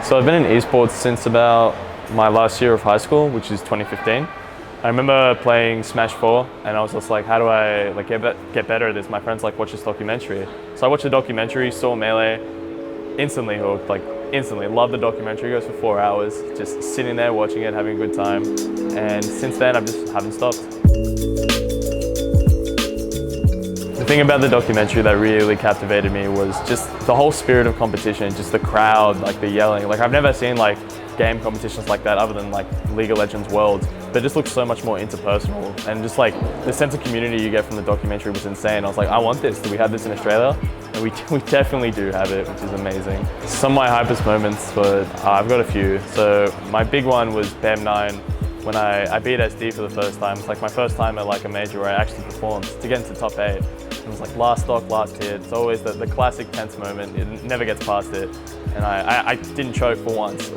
So I've been in esports since about my last year of high school, which is 2015. I remember playing Smash 4 and I was just like, how do I get better at this? My friends like, watch this documentary. So I watched the documentary, saw Melee, instantly hooked, instantly. Loved the documentary, it goes for 4 hours, just sitting there watching it, having a good time. And since then, I just haven't stopped. The thing about the documentary that really captivated me was just the whole spirit of competition, just the crowd, the yelling. I've never seen game competitions like that other than League of Legends Worlds, but it just looks so much more interpersonal, and just the sense of community you get from the documentary was insane. I was like, I want this. Do we have this in Australia? And we definitely do have it, which is amazing. Some of my hypest moments, but I've got a few. So my big one was BAM9 when I beat SD for the first time. It's my first time at a major where I actually performed to get into top 8. It was last stock, last hit. It's always the classic tense moment. It never gets past it. And I didn't choke for once.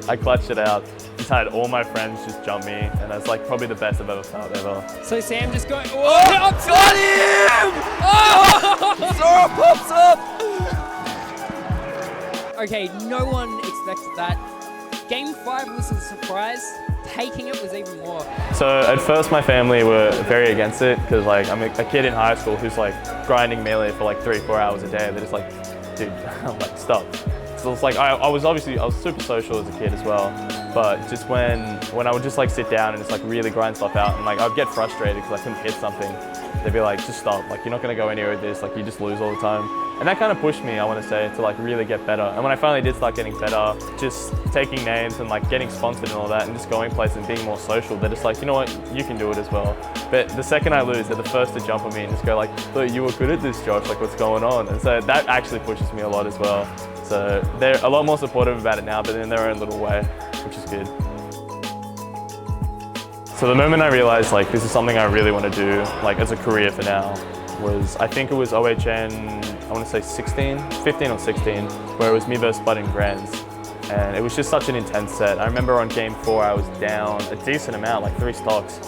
I clutched it out. Just had all my friends just jump me, and that's probably the best I've ever felt ever. So Sam just going, got him! Oh! Sora pops up! Okay, no one expected that. Game 5 was a surprise. Taking it was even more. So at first my family were very against it because I'm a kid in high school who's grinding Melee for 3-4 hours a day. They're just dude, I'm stop. So it's I was super social as a kid as well, but just when I would just sit down and just really grind stuff out, and I'd get frustrated because I couldn't hit something, they'd be just stop, you're not gonna go anywhere with this, you just lose all the time. And that kind of pushed me, I want to say, to really get better. And when I finally did start getting better, just taking names and getting sponsored and all that, and just going places and being more social, they're just you know what, you can do it as well. But the second I lose, they're the first to jump on me and just go look, you were good at this, Josh, what's going on? And so that actually pushes me a lot as well. So they're a lot more supportive about it now, but in their own little way, which is good. So the moment I realized this is something I really want to do as a career for now was, I think it was OHN, I want to say 15 or 16, where it was me versus Bud in Grands. And it was just such an intense set. I remember on game 4 I was down a decent amount, 3 stocks.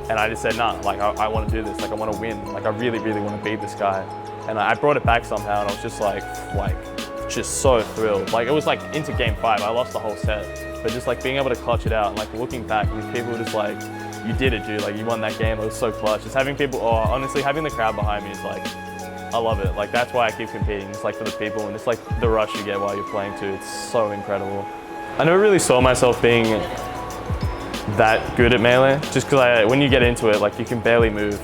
And I just said, nah, I want to do this, I want to win. I really, really want to beat this guy. And I brought it back somehow, and I was just just so thrilled. It was into game 5, I lost the whole set. But just being able to clutch it out, and looking back, these people were just you did it, dude, you won that game, it was so clutch. Just having people, honestly, having the crowd behind me is I love it. That's why I keep competing. It's for the people, and it's the rush you get while you're playing too. It's so incredible. I never really saw myself being that good at Melee, just because when you get into it, you can barely move.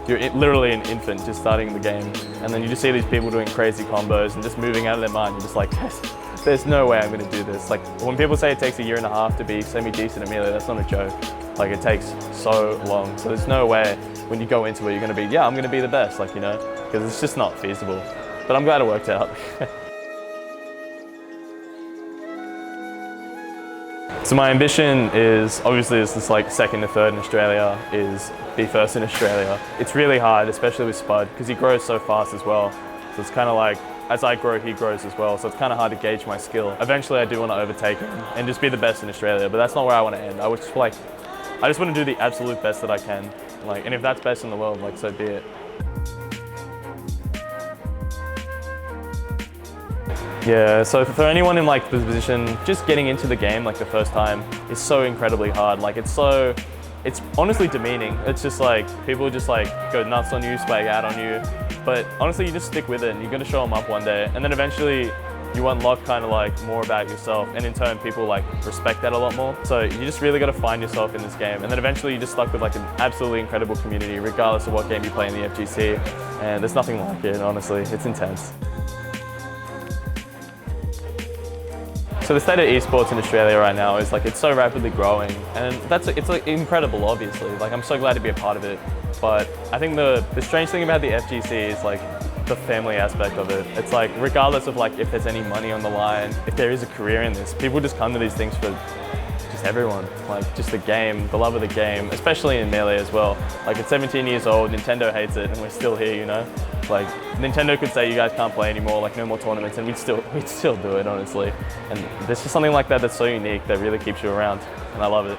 You're literally an infant just starting the game, and then you just see these people doing crazy combos and just moving out of their mind. You're just there's no way I'm going to do this. When people say it takes a year and a half to be semi-decent at Melee, that's not a joke. It takes so long. So there's no way when you go into it, you're going to be, yeah, I'm going to be the best, because it's just not feasible. But I'm glad it worked out. So my ambition is, obviously it's this second to third in Australia, is be first in Australia. It's really hard, especially with Spud, because he grows so fast as well. So it's kind of as I grow, he grows as well. So it's kind of hard to gauge my skill. Eventually I do want to overtake him and just be the best in Australia, but that's not where I want to end. I just want to do the absolute best that I can. And if that's best in the world, so be it. Yeah, so for anyone in the position, just getting into the game the first time is so incredibly hard. It's honestly demeaning. It's just people just go nuts on you, spag out on you. But honestly, you just stick with it and you're gonna show them up one day. And then eventually you unlock kind of more about yourself, and in turn people respect that a lot more. So you just really got to find yourself in this game, and then eventually you're just stuck with an absolutely incredible community regardless of what game you play in the FGC, and there's nothing like it, honestly. It's intense. So the state of esports in Australia right now is it's so rapidly growing, and it's incredible, obviously. I'm so glad to be a part of it. But I think the strange thing about the FGC is the family aspect of it. It's regardless of if there's any money on the line, if there is a career in this, people just come to these things for just everyone. Just the game, the love of the game, especially in Melee as well. At 17 years old, Nintendo hates it and we're still here, you know? Nintendo could say you guys can't play anymore, no more tournaments, and we'd still do it, honestly. And there's just something like that that's so unique that really keeps you around, and I love it.